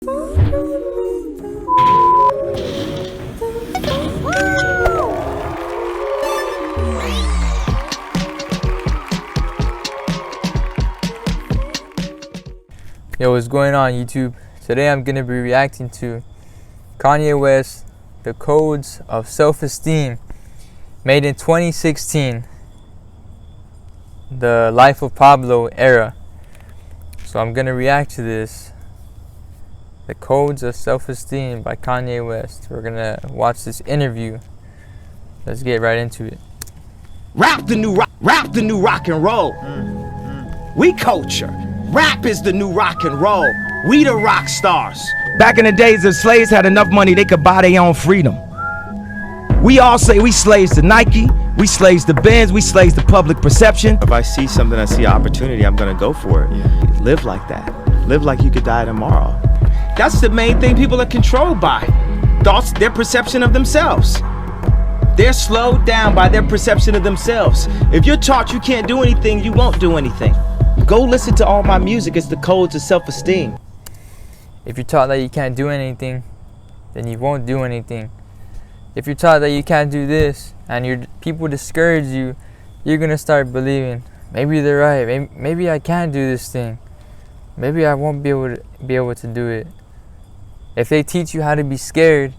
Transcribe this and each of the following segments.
Yo, what's going on YouTube? Today I'm going to be reacting to Kanye West, The Codes of Self-Esteem, made in 2016, the Life of Pablo era. So I'm going to react to this, The Codes of Self-Esteem by Kanye West. We're going to watch this interview. Let's get right into it. Rap the new rock and roll. We culture. Rap is the new rock and roll. We the rock stars. Back in the days, the slaves had enough money they could buy their own freedom. We all say we slaves to Nike, we slaves to Benz, we slaves to public perception. If I see something, I see an opportunity, I'm gonna go for it. Yeah. Live like that. Live like you could die tomorrow. That's the main thing people are controlled by. Thoughts, their perception of themselves. They're slowed down by their perception of themselves. If you're taught you can't do anything, you won't do anything. Go listen to all my music. It's the codes of self-esteem. If you're taught that you can't do anything, then you won't do anything. If you're taught that you can't do this and people discourage you, you're gonna start believing, maybe they're right, maybe I can't do this thing. Maybe I won't be able to do it. If they teach you how to be scared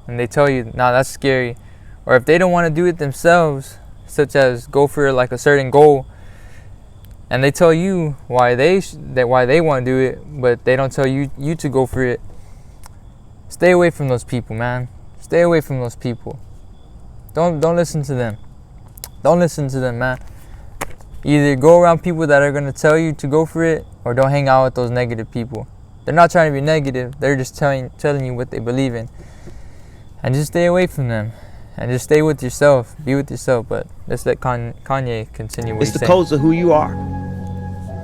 and they tell you, nah, that's scary, or if they don't want to do it themselves, such as go for like a certain goal, and they tell you why they want to do it, but they don't tell you to go for it, stay away from those people, man. Stay away from those people. Don't listen to them. Don't listen to them, man. Either go around people that are gonna tell you to go for it, or don't hang out with those negative people. They're not trying to be negative. They're just telling you what they believe in. And just stay away from them. And just stay with yourself. Be with yourself. But let's let Kanye continue what he's saying. It's the codes of who you are.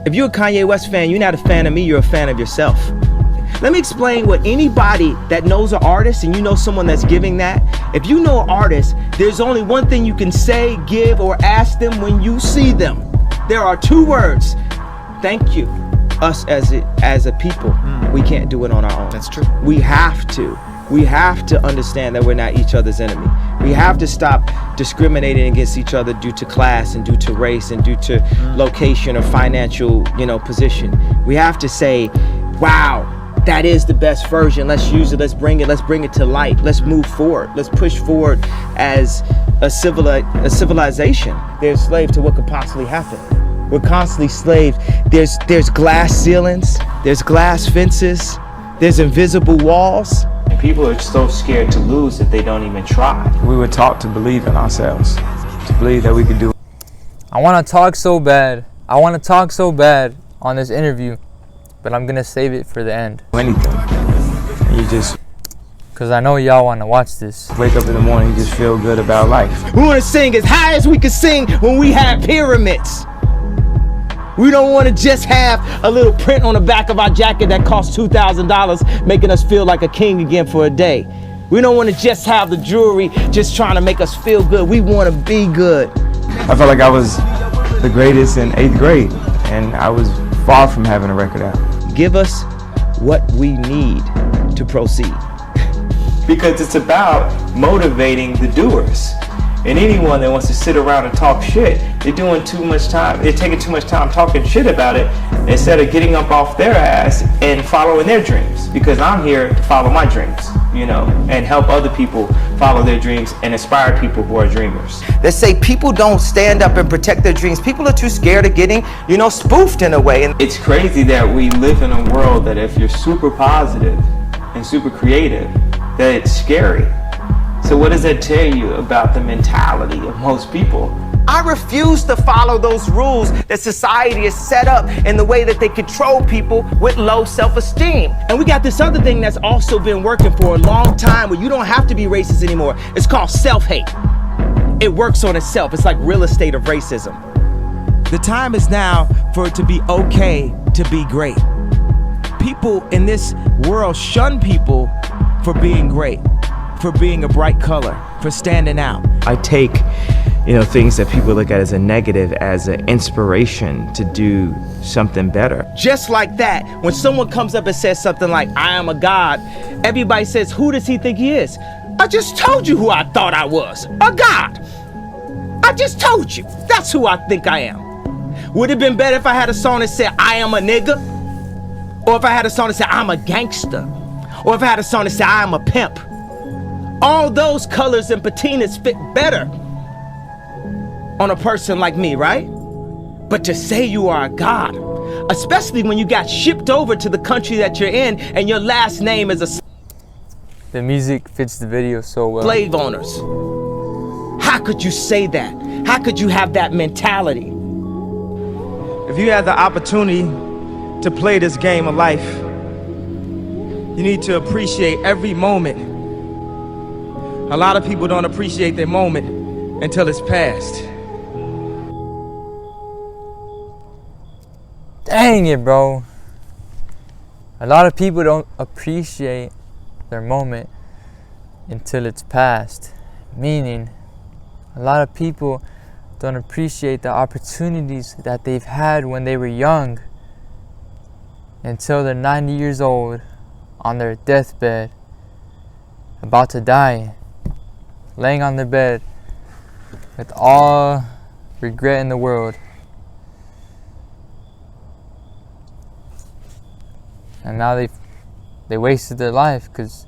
If you're a Kanye West fan, you're not a fan of me, you're a fan of yourself. Let me explain what anybody that knows an artist, and you know someone that's giving that. If you know an artist, there's only one thing you can say, give, or ask them when you see them. There are two words. Thank you. Us as a people, we can't do it on our own. That's true. We have to. We have to understand that we're not each other's enemy. We have to stop discriminating against each other due to class and due to race and due to location or financial, position. We have to say, wow, that is the best version. Let's use it. Let's bring it to light. Let's move forward. Let's push forward as a civilization. They're slaves to what could possibly happen. We're constantly slaves. There's glass ceilings. There's glass fences. There's invisible walls. And people are so scared to lose that they don't even try. We were taught to believe in ourselves, to believe that we could do. I want to talk so bad. I want to talk so bad on this interview, but I'm going to save it for the end. Anything. And you just, because I know y'all want to watch this. wake up in the morning, you just feel good about life. We want to sing as high as we could sing when we had pyramids. We don't want to just have a little print on the back of our jacket that costs $2,000, making us feel like a king again for a day. We don't want to just have the jewelry just trying to make us feel good. We want to be good. I felt like I was the greatest in 8th grade, and I was far from having a record out. Give us what we need to proceed. Because it's about motivating the doers. And anyone that wants to sit around and talk shit, they're taking too much time talking shit about it instead of getting up off their ass and following their dreams. Because I'm here to follow my dreams, and help other people follow their dreams and inspire people who are dreamers. They say people don't stand up and protect their dreams. People are too scared of getting, spoofed in a way. And It's crazy that we live in a world that if you're super positive and super creative, that it's scary. So what does that tell you about the mentality of most people? I refuse to follow those rules that society has set up in the way that they control people with low self-esteem. And we got this other thing that's also been working for a long time where you don't have to be racist anymore. It's called self-hate. It works on itself. It's like real estate of racism. The time is now for it to be okay to be great. People in this world shun people for being great, for being a bright color, for standing out. I take things that people look at as a negative as an inspiration to do something better. Just like that, when someone comes up and says something like, I am a god, everybody says, who does he think he is? I just told you who I thought I was, a god. I just told you, that's who I think I am. Would it have been better if I had a song that said, I am a nigga? Or if I had a song that said, I'm a gangster? Or if I had a song that said, I am a pimp? All those colors and patinas fit better on a person like me, right? But to say you are a god, especially when you got shipped over to the country that you're in and your last name is a The music fits the video so well. slave owners. How could you say that? How could you have that mentality? If you had the opportunity to play this game of life, you need to appreciate every moment. A lot of people don't appreciate their moment until it's past. Dang it, bro. A lot of people don't appreciate their moment until it's past. Meaning, a lot of people don't appreciate the opportunities that they've had when they were young until they're 90 years old on their deathbed, about to die, laying on their bed with all regret in the world. And now they wasted their life because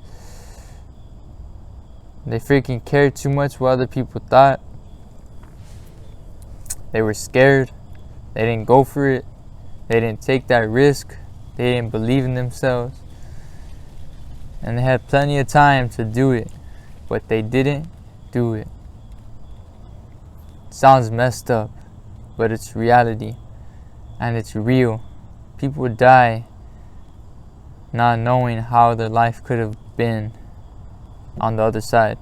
they freaking cared too much what other people thought. They were scared. They didn't go for it. They didn't take that risk. They didn't believe in themselves. And they had plenty of time to do it, but they didn't do it. Sounds messed up, but it's reality. And it's real. People die not knowing how their life could have been on the other side.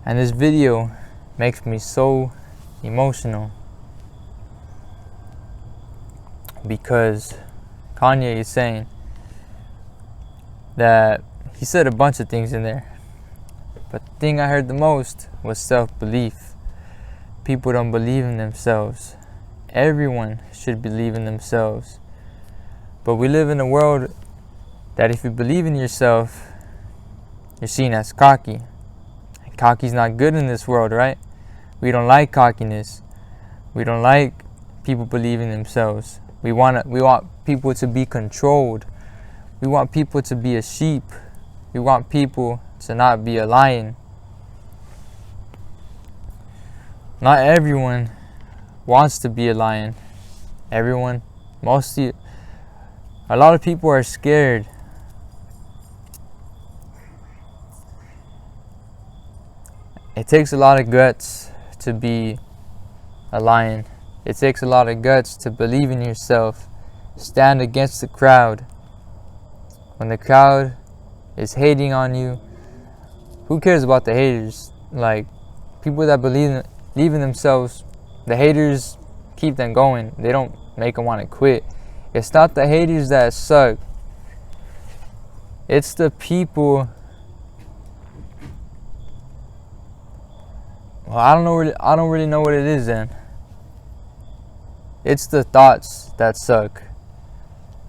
And this video makes me so emotional because Kanye is saying that he said a bunch of things in there, but the thing I heard the most was self-belief. People don't believe in themselves. Everyone should believe in themselves. But we live in a world that if you believe in yourself, you're seen as cocky. And cocky's not good in this world, right? We don't like cockiness. We don't like people believing themselves. We want people to be controlled. We want people to be a sheep. We want people to not be a lion. Not everyone wants to be a lion. Mostly, a lot of people are scared. It takes a lot of guts to be a lion. It takes a lot of guts to believe in yourself. Stand against the crowd. When the crowd is hating on you, who cares about the haters? Like, people that believe in themselves, the haters keep them going. They don't make them want to quit. It's not the haters that suck. It's the people. Well, I don't really know what it is then. It's the thoughts that suck.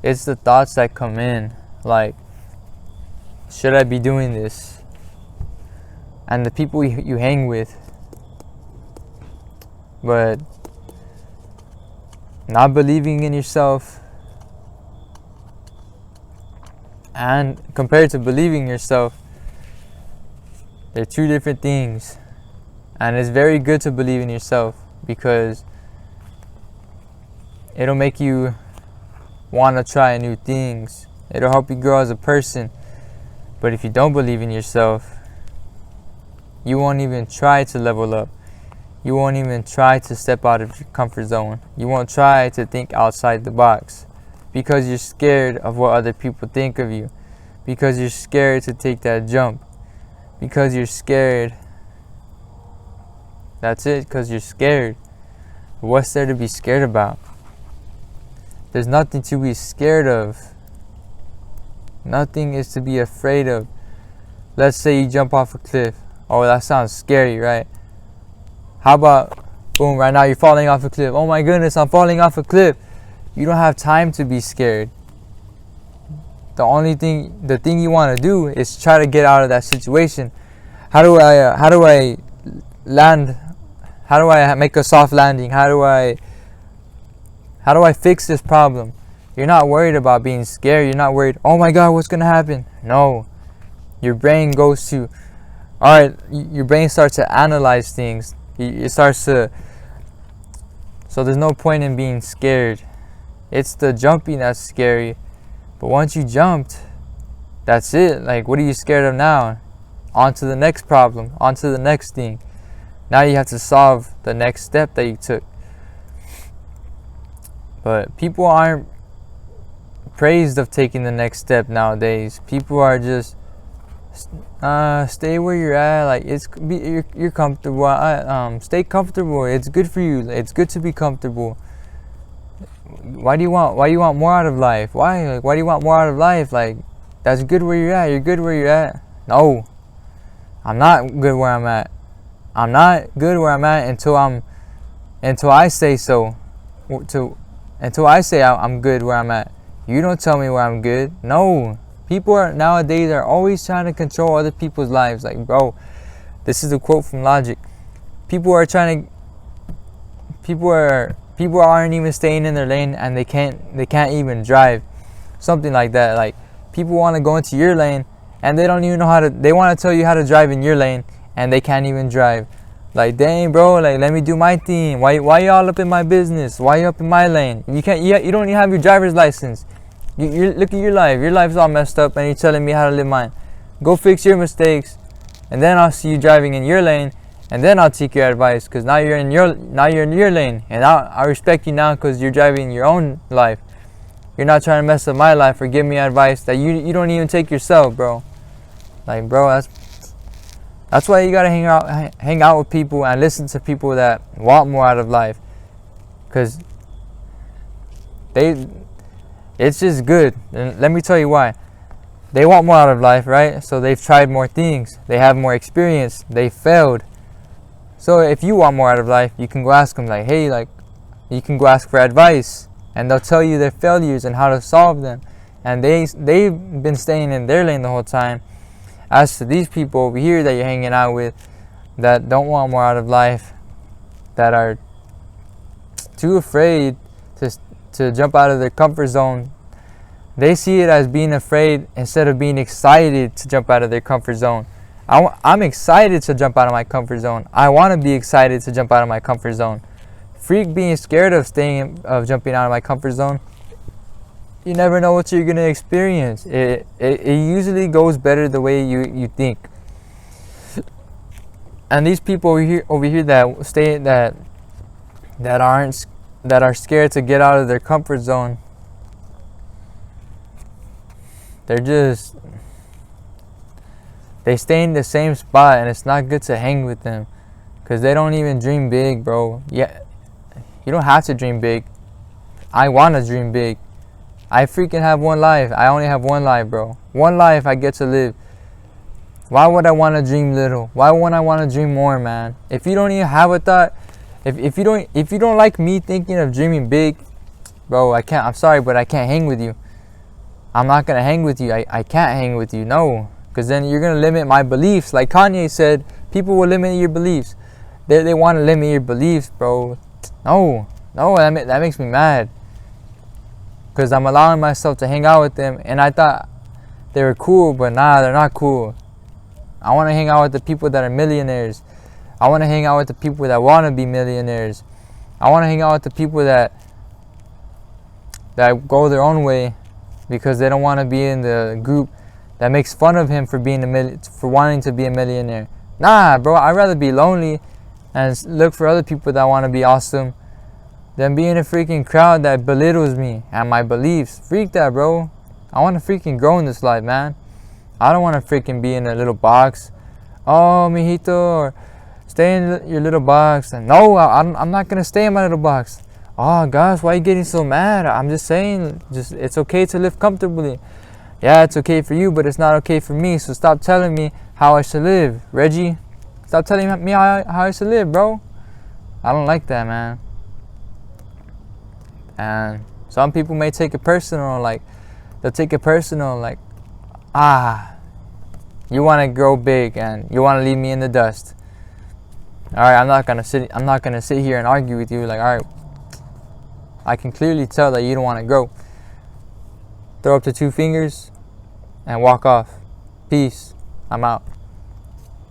It's the thoughts that come in. Like, should I be doing this? And the people you hang with. But not believing in yourself and compared to believing in yourself, they're two different things. And it's very good to believe in yourself because it'll make you want to try new things. It'll help you grow as a person. But if you don't believe in yourself, you won't even try to level up. You won't even try to step out of your comfort zone. You won't try to think outside the box because you're scared of what other people think of you. Because you're scared to take that jump. Because you're scared. That's it, because you're scared. What's there to be scared about? There's nothing to be scared of. Nothing is to be afraid of. Let's say you jump off a cliff. Oh, that sounds scary, right? How about, boom, right now you're falling off a cliff. Oh my goodness, I'm falling off a cliff. You don't have time to be scared. The thing you want to do is try to get out of that situation. How do I land? How do I make a soft landing? How do I fix this problem? You're not worried about being scared. You're not worried, oh my God, what's gonna happen? No. Your brain goes to, alright, your brain starts to analyze things. It starts to, so there's no point in being scared. It's the jumping that's scary. But once you jumped, that's it. Like, what are you scared of now? On to the next problem, on to the next thing. Now you have to solve the next step that you took. But people aren't praised of taking the next step nowadays. People are just stay where you're at. Like, you're comfortable. Stay comfortable. It's good for you. It's good to be comfortable. Why do you want more out of life? Why do you want more out of life? Like, that's good where you're at. You're good where you're at. No, I'm not good where I'm at. I'm not good where I'm at until I say so. Until I say I'm good where I'm at. You don't tell me where I'm good. No. People nowadays are always trying to control other people's lives. Like, bro, this is a quote from Logic. People aren't even staying in their lane, and they can't even drive. Something like that. Like, people want to go into your lane and they don't even know they want to tell you how to drive in your lane and they can't even drive. Like, dang, bro, like, let me do my thing. Why y'all up in my business? Why you up in my lane? You don't even have your driver's license. You look at your life. Your life's all messed up and you're telling me how to live mine. Go fix your mistakes, and then I'll see you driving in your lane, and then I'll take your advice, because now you're in your lane, and I respect you now because you're driving your own life. You're not trying to mess up my life or give me advice that you don't even take yourself, bro. Like, bro, that's why you gotta hang out with people and listen to people that want more out of life, because it's just good. And let me tell you why. They want more out of life, right? So they've tried more things. They have more experience. They failed. So if you want more out of life, you can go ask them, like, hey, like, you can go ask for advice, and they'll tell you their failures and how to solve them. And they've been staying in their lane the whole time. As to these people over here that you're hanging out with that don't want more out of life, that are too afraid to jump out of their comfort zone, they see it as being afraid instead of being excited to jump out of their comfort zone. I'm excited to jump out of my comfort zone. I want to be excited to jump out of my comfort zone. Freak being scared of jumping out of my comfort zone. You never know what you're gonna experience. It usually goes better the way you think. And these people over here that are scared to get out of their comfort zone, they stay in the same spot, and it's not good to hang with them, because they don't even dream big, bro. Yeah, you don't have to dream big. I want to dream big. I freaking have one life. I only have one life, bro. One life I get to live. Why would I want to dream little? Why wouldn't I want to dream more, man? If you don't even have a thought, if you don't like me thinking of dreaming big, bro, I'm sorry, but I can't hang with you. I'm not gonna hang with you. I can't hang with you, no. Because then you're gonna limit my beliefs. Like Kanye said, people will limit your beliefs. They want to limit your beliefs, bro. No, that makes me mad. Because I'm allowing myself to hang out with them, and I thought they were cool, but nah, they're not cool. I want to hang out with the people that are millionaires. I want to hang out with the people that want to be millionaires. I want to hang out with the people that go their own way, because they don't want to be in the group that makes fun of him for wanting to be a millionaire. Nah, bro, I'd rather be lonely and look for other people that want to be awesome than be in a freaking crowd that belittles me and my beliefs. Freak that, bro. I want to freaking grow in this life, man. I don't want to freaking be in a little box. Oh, mijito, or stay in your little box. And no, I'm not going to stay in my little box. Oh, gosh, why are you getting so mad? I'm just saying, it's okay to live comfortably. Yeah, it's okay for you, but it's not okay for me. So stop telling me how I should live, Reggie. Stop telling me how I should live, bro. I don't like that, man. And some people may take it personal, like, they'll take it personal, like, you want to grow big and you want to leave me in the dust. All right, I'm not gonna sit here and argue with you. Like, all right, I can clearly tell that you don't want to grow. Throw up the 2 fingers and walk off. Peace. I'm out.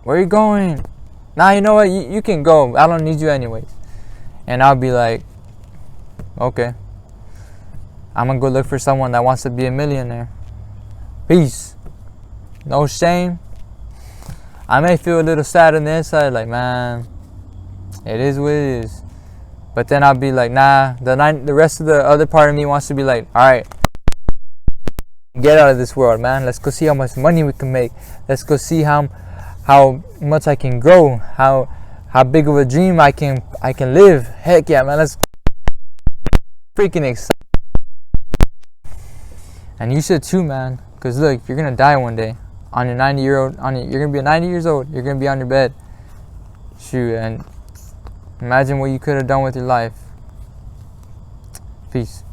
Where are you going? Nah, you know what? You can go. I don't need you anyways. And I'll be like, okay. I'm gonna go look for someone that wants to be a millionaire. Peace. No shame. I may feel a little sad on the inside, like, man, it is what it is. But then I'll be like, nah, the rest of the other part of me wants to be like, all right, get out of this world, man. Let's go see how much money we can make. Let's go see how much I can grow, how big of a dream I can live. Heck yeah, man. Let's freaking excited. And you should too, man. Cause look, you're gonna die one day. On your 90-year-old, you're gonna be 90 years old. You're gonna be on your bed. Shoot, and imagine what you could have done with your life. Peace.